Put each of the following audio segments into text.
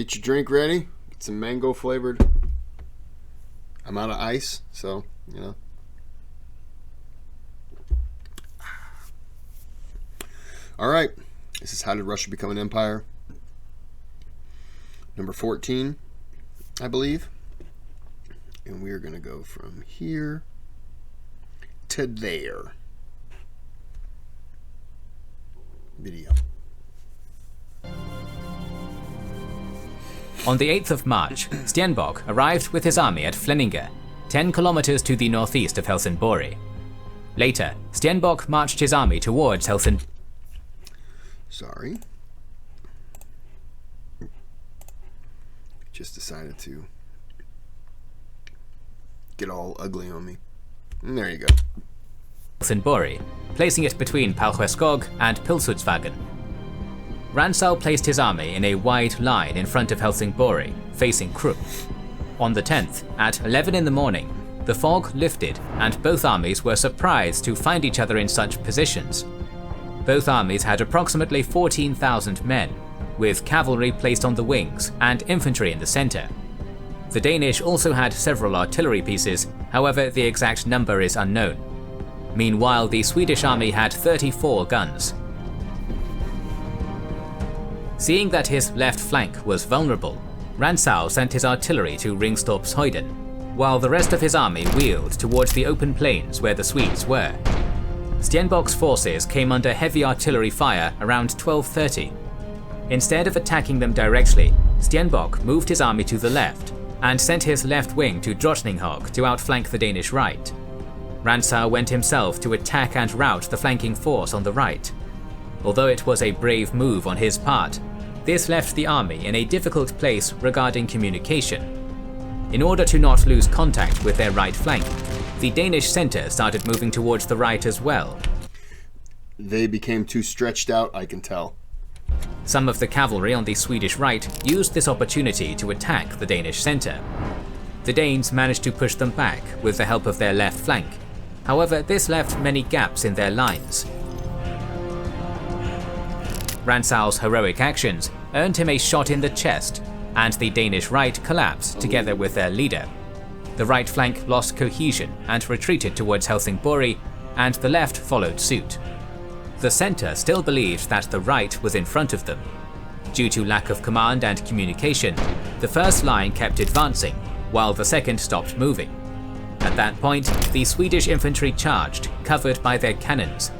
Get your drink ready. Get some mango flavored. I'm out of ice, so, you know. All right. This is How Did Russia Become an Empire? Number 14, I believe. And we're going to go from here to there. Video. On the 8th of March, Stenbock arrived with his army at Flensburg, 10 kilometers to the northeast of Helsingborg. Later, Stenbock marched his army towards Helsingborg. Sorry. Just decided to get all ugly on me. And there you go. Helsingborg, placing it between Palcheskog and Pilsudsvagen. Rantzau placed his army in a wide line in front of Helsingborg, facing Krupp. On the 10th, at 11 in the morning, the fog lifted and both armies were surprised to find each other in such positions. Both armies had approximately 14,000 men, with cavalry placed on the wings and infantry in the center. The Danish also had several artillery pieces, however the exact number is unknown. Meanwhile, the Swedish army had 34 guns. Seeing that his left flank was vulnerable, Rantzau sent his artillery to Ringstorpshöjden, while the rest of his army wheeled towards the open plains where the Swedes were. Stenbock's forces came under heavy artillery fire around 12:30. Instead of attacking them directly, Stenbock moved his army to the left and sent his left wing to Drottninghög to outflank the Danish right. Rantzau went himself to attack and rout the flanking force on the right. Although it was a brave move on his part, this left the army in a difficult place regarding communication. In order to not lose contact with their right flank, the Danish center started moving towards the right as well. They became too stretched out, I can tell. Some of the cavalry on the Swedish right used this opportunity to attack the Danish center. The Danes managed to push them back with the help of their left flank. However, this left many gaps in their lines. Rantzau's heroic actions earned him a shot in the chest, and the Danish right collapsed together with their leader. The right flank lost cohesion and retreated towards Helsingborg, and the left followed suit. The center still believed that the right was in front of them. Due to lack of command and communication, the first line kept advancing, while the second stopped moving. At that point, the Swedish infantry charged, covered by their cannons.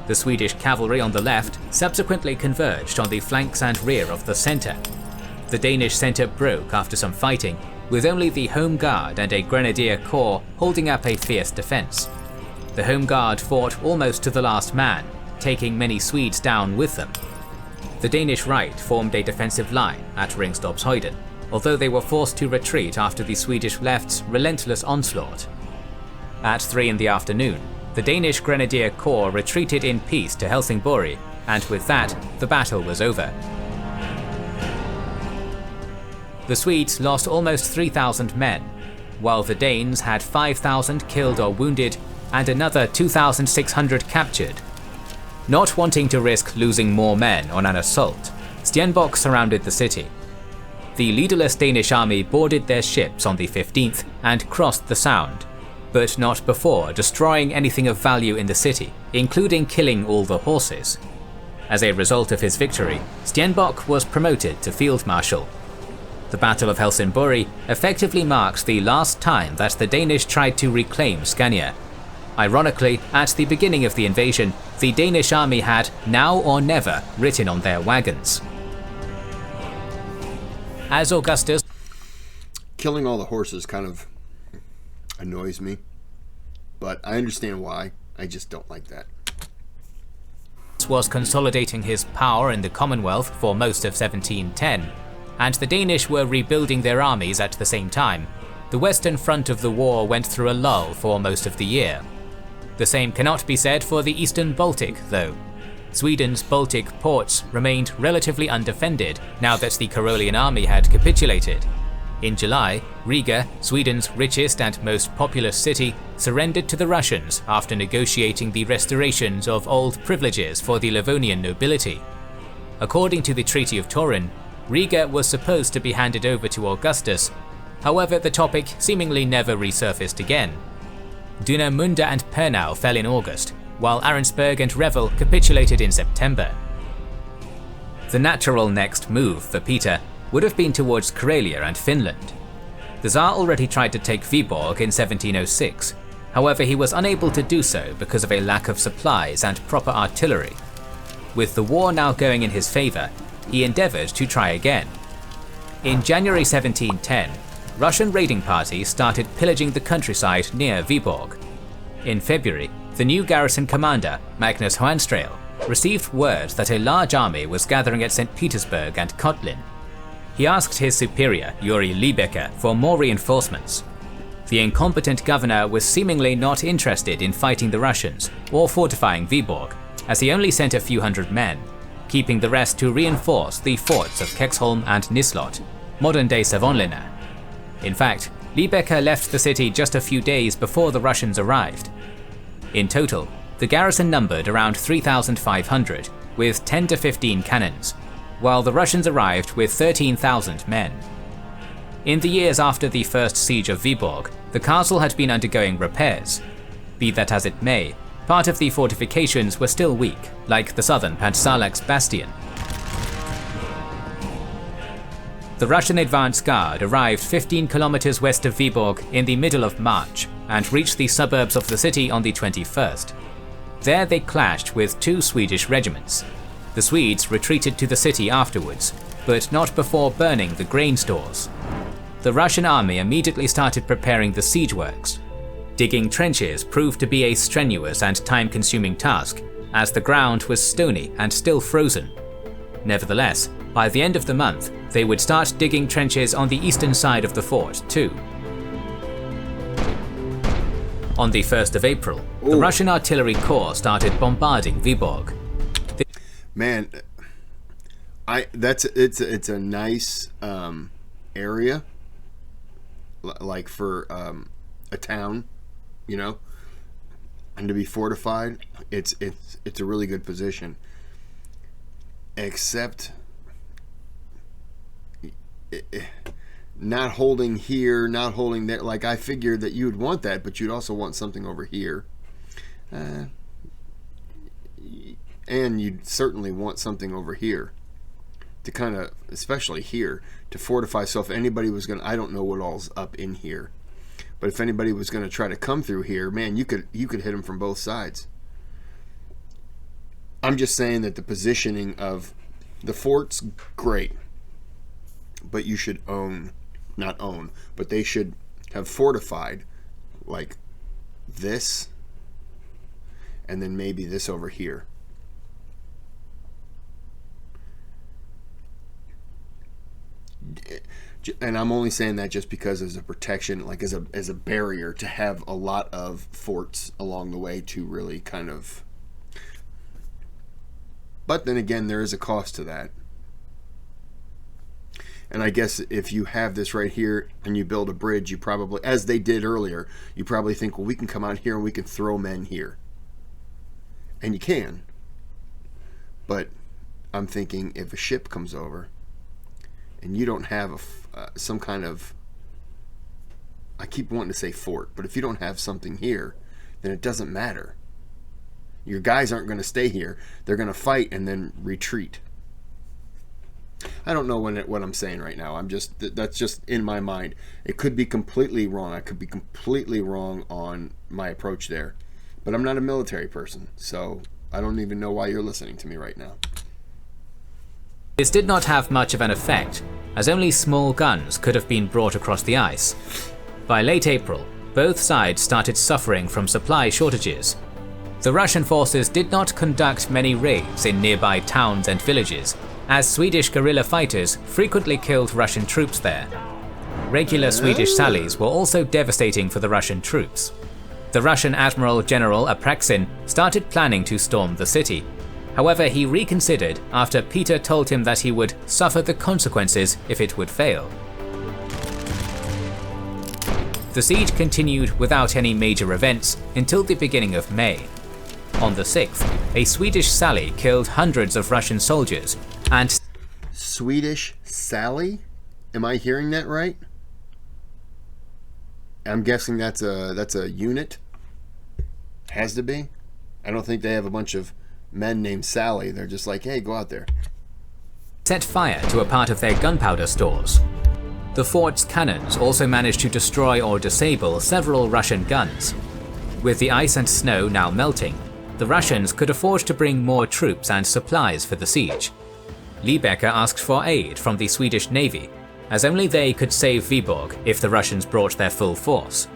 The Swedish cavalry on the left subsequently converged on the flanks and rear of the center. The Danish center broke after some fighting, with only the Home Guard and a Grenadier Corps holding up a fierce defense. The Home Guard fought almost to the last man, taking many Swedes down with them. The Danish right formed a defensive line at Ringstorpshöjden, although they were forced to retreat after the Swedish left's relentless onslaught. At 3 in the afternoon, the Danish Grenadier Corps retreated in peace to Helsingborg, and with that, the battle was over. The Swedes lost almost 3,000 men, while the Danes had 5,000 killed or wounded and another 2,600 captured. Not wanting to risk losing more men on an assault, Stenbock surrounded the city. The leaderless Danish army boarded their ships on the 15th and crossed the Sound, but not before destroying anything of value in the city, including killing all the horses. As a result of his victory, Stenbock was promoted to Field Marshal. The Battle of Helsingborg effectively marks the last time that the Danish tried to reclaim Scania. Ironically, at the beginning of the invasion, the Danish army had "Now or Never" written on their wagons. As Augustus Killing all the horses kind of annoys me, but I understand why. I just don't like that. was consolidating his power in the Commonwealth for most of 1710, and the Danish were rebuilding their armies at the same time, the western front of the war went through a lull for most of the year. The same cannot be said for the eastern Baltic, though. Sweden's Baltic ports remained relatively undefended now that the Karolian army had capitulated. In July, Riga, Sweden's richest and most populous city, surrendered to the Russians after negotiating the restorations of old privileges for the Livonian nobility. According to the Treaty of Turin, Riga was supposed to be handed over to Augustus. However, the topic seemingly never resurfaced again. Dunemunda and Pernau fell in August, while Arensberg and Revel capitulated in September. The natural next move for Peter would have been towards Karelia and Finland. The Tsar already tried to take Viborg in 1706, however he was unable to do so because of a lack of supplies and proper artillery. With the war now going in his favour, he endeavoured to try again. In January 1710, Russian raiding parties started pillaging the countryside near Viborg. In February, the new garrison commander, Magnus Hoanstrael, received word that a large army was gathering at St. Petersburg and Kotlin. He asked his superior, Yuri Liebecker, for more reinforcements. The incompetent governor was seemingly not interested in fighting the Russians or fortifying Viborg, as he only sent a few hundred men, keeping the rest to reinforce the forts of Kexholm and Nislot, modern-day Savonlinna. In fact, Liebecker left the city just a few days before the Russians arrived. In total, the garrison numbered around 3,500, with 10 to 15 cannons, while the Russians arrived with 13,000 men. In the years after the first siege of Viborg, the castle had been undergoing repairs. Be that as it may, part of the fortifications were still weak, like the southern Pantzalax bastion. The Russian advance guard arrived 15 kilometers west of Viborg in the middle of March and reached the suburbs of the city on the 21st. There they clashed with two Swedish regiments. The Swedes retreated to the city afterwards, but not before burning the grain stores. The Russian army immediately started preparing the siege works. Digging trenches proved to be a strenuous and time-consuming task, as the ground was stony and still frozen. Nevertheless, by the end of the month, they would start digging trenches on the eastern side of the fort too. On the 1st of April, the Russian artillery corps started bombarding Viborg. Man, it's a nice area, like for a town, you know, and to be fortified, it's a really good position. Except not holding here, not holding there. Like, I figured that you'd want that, but you'd also want something over here. And you'd certainly want something over here to kind of, especially here, to fortify. So if anybody was going to, I don't know what all's up in here, but if anybody was going to try to come through here, man, you could hit them from both sides. I'm just saying that the positioning of the fort's great, but you should but they should have fortified like this, and then maybe this over here. And I'm only saying that just because as a protection, like as a barrier, to have a lot of forts along the way to really kind of. But then again, there is a cost to that. And I guess if you have this right here and you build a bridge, you probably, as they did earlier, you probably think, well, we can come out here and we can throw men here. And you can. But I'm thinking, if a ship comes over and you don't have some kind of, I keep wanting to say fort, but if you don't have something here, then it doesn't matter. Your guys aren't going to stay here. They're going to fight and then retreat. I don't know what I'm saying right now. That's just in my mind. It could be completely wrong. I could be completely wrong on my approach there. But I'm not a military person, so I don't even know why you're listening to me right now. This did not have much of an effect, as only small guns could have been brought across the ice. By late April, both sides started suffering from supply shortages. The Russian forces did not conduct many raids in nearby towns and villages, as Swedish guerrilla fighters frequently killed Russian troops there. Regular Swedish sallies were also devastating for the Russian troops. The Russian Admiral General Apraksin started planning to storm the city. However, he reconsidered after Peter told him that he would suffer the consequences if it would fail. The siege continued without any major events until the beginning of May. On the 6th, a Swedish sally killed hundreds of Russian soldiers and Swedish Sally. Am I hearing that right? I'm guessing that's a unit. Has to be. I don't think they have a bunch of men named Sally. They're just like, hey, go out there. Set fire to a part of their gunpowder stores. The fort's cannons also managed to destroy or disable several Russian guns. With the ice and snow now melting, the Russians could afford to bring more troops and supplies for the siege. Liebecker asked for aid from the Swedish Navy, as only they could save Viborg if the Russians brought their full force.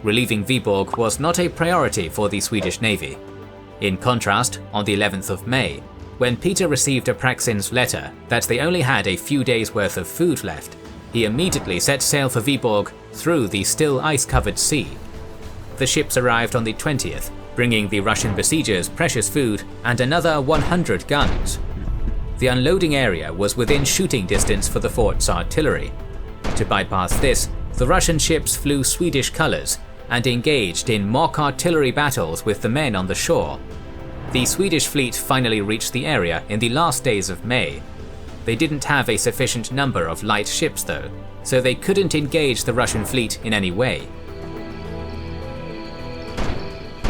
Relieving Viborg was not a priority for the Swedish Navy. In contrast, on the 11th of May, when Peter received Apraksin's letter that they only had a few days' worth of food left, he immediately set sail for Viborg through the still ice-covered sea. The ships arrived on the 20th, bringing the Russian besiegers precious food and another 100 guns. The unloading area was within shooting distance for the fort's artillery. To bypass this, the Russian ships flew Swedish colours and engaged in mock artillery battles with the men on the shore. The Swedish fleet finally reached the area in the last days of May. They didn't have a sufficient number of light ships though, so they couldn't engage the Russian fleet in any way.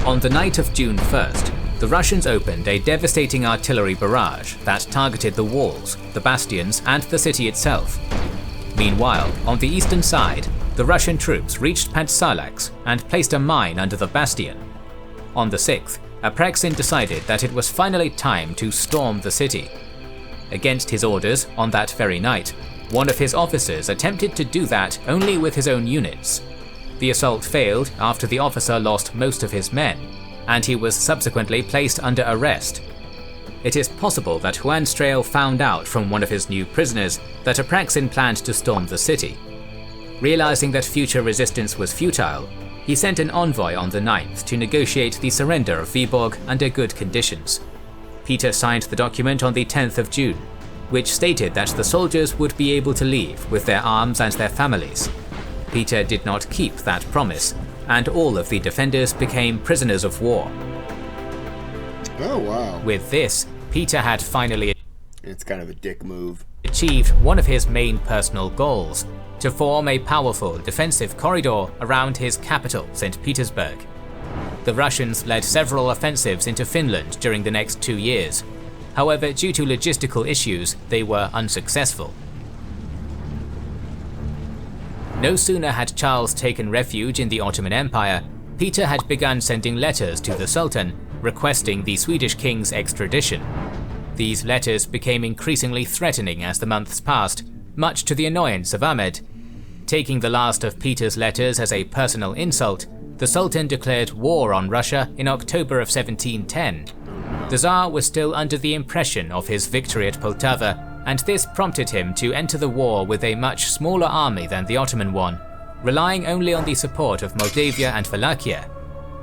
On the night of June 1st, the Russians opened a devastating artillery barrage that targeted the walls, the bastions, and the city itself. Meanwhile, on the eastern side, the Russian troops reached Pantsalax and placed a mine under the bastion. On the 6th, Apraksin decided that it was finally time to storm the city. Against his orders, on that very night, one of his officers attempted to do that only with his own units. The assault failed after the officer lost most of his men, and he was subsequently placed under arrest. It is possible that Juan Strail found out from one of his new prisoners that Apraksin planned to storm the city. Realizing that future resistance was futile, he sent an envoy on the 9th to negotiate the surrender of Viborg under good conditions. Peter signed the document on the 10th of June, which stated that the soldiers would be able to leave with their arms and their families. Peter did not keep that promise, and all of the defenders became prisoners of war. Oh, wow. With this, Peter had finally It's kind of a dick move. achieved one of his main personal goals, to form a powerful defensive corridor around his capital, St. Petersburg. The Russians led several offensives into Finland during the next 2 years. However, due to logistical issues, they were unsuccessful. No sooner had Charles taken refuge in the Ottoman Empire, Peter had begun sending letters to the Sultan requesting the Swedish king's extradition. These letters became increasingly threatening as the months passed, much to the annoyance of Ahmed. Taking the last of Peter's letters as a personal insult, the Sultan declared war on Russia in October of 1710. The Tsar was still under the impression of his victory at Poltava, and this prompted him to enter the war with a much smaller army than the Ottoman one, relying only on the support of Moldavia and Wallachia.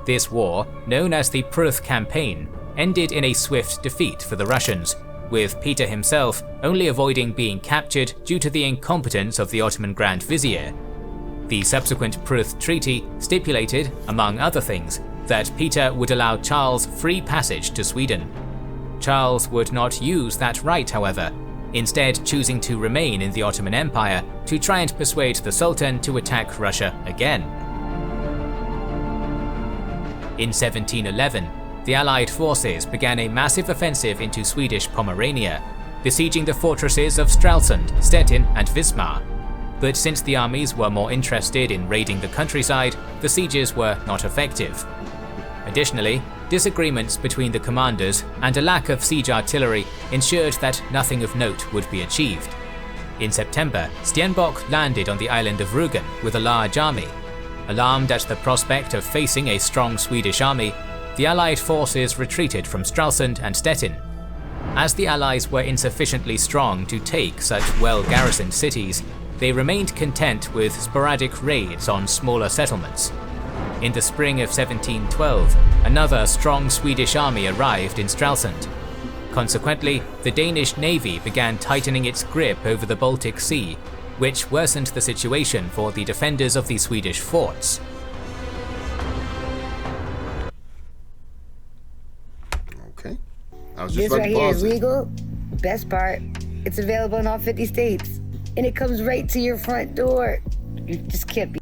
This war, known as the Pruth Campaign, ended in a swift defeat for the Russians, with Peter himself only avoiding being captured due to the incompetence of the Ottoman Grand Vizier. The subsequent Pruth Treaty stipulated, among other things, that Peter would allow Charles free passage to Sweden. Charles would not use that right, however, instead choosing to remain in the Ottoman Empire to try and persuade the Sultan to attack Russia again. In 1711, the Allied forces began a massive offensive into Swedish Pomerania, besieging the fortresses of Stralsund, Stettin and Wismar. But since the armies were more interested in raiding the countryside, the sieges were not effective. Additionally, disagreements between the commanders and a lack of siege artillery ensured that nothing of note would be achieved. In September, Stenbock landed on the island of Rügen with a large army. Alarmed at the prospect of facing a strong Swedish army, the Allied forces retreated from Stralsund and Stettin. As the Allies were insufficiently strong to take such well-garrisoned cities, they remained content with sporadic raids on smaller settlements. In the spring of 1712, another strong Swedish army arrived in Stralsund. Consequently, the Danish navy began tightening its grip over the Baltic Sea, which worsened the situation for the defenders of the Swedish forts. Okay. I was just This about right to here pause is it. legal. Best part, It's available in all 50 states. And it comes right to your front door. You just can't be.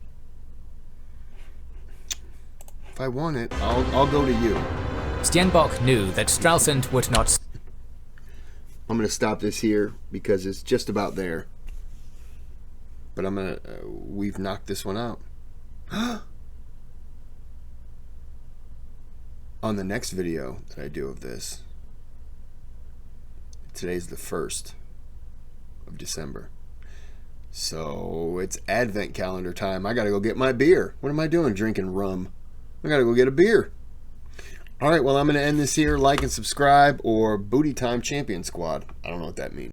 If I want it, I'll go to you. Stenbock knew that Stralsund would not. I'm going to stop this here because it's just about there. But I'm going to... we've knocked this one out. On the next video that I do of this, today's the 1st of December. So it's Advent calendar time. I got to go get my beer. What am I doing drinking rum? I got to go get a beer. All right, well, I'm going to end this here. Like and subscribe, or Booty Time Champion Squad. I don't know what that means.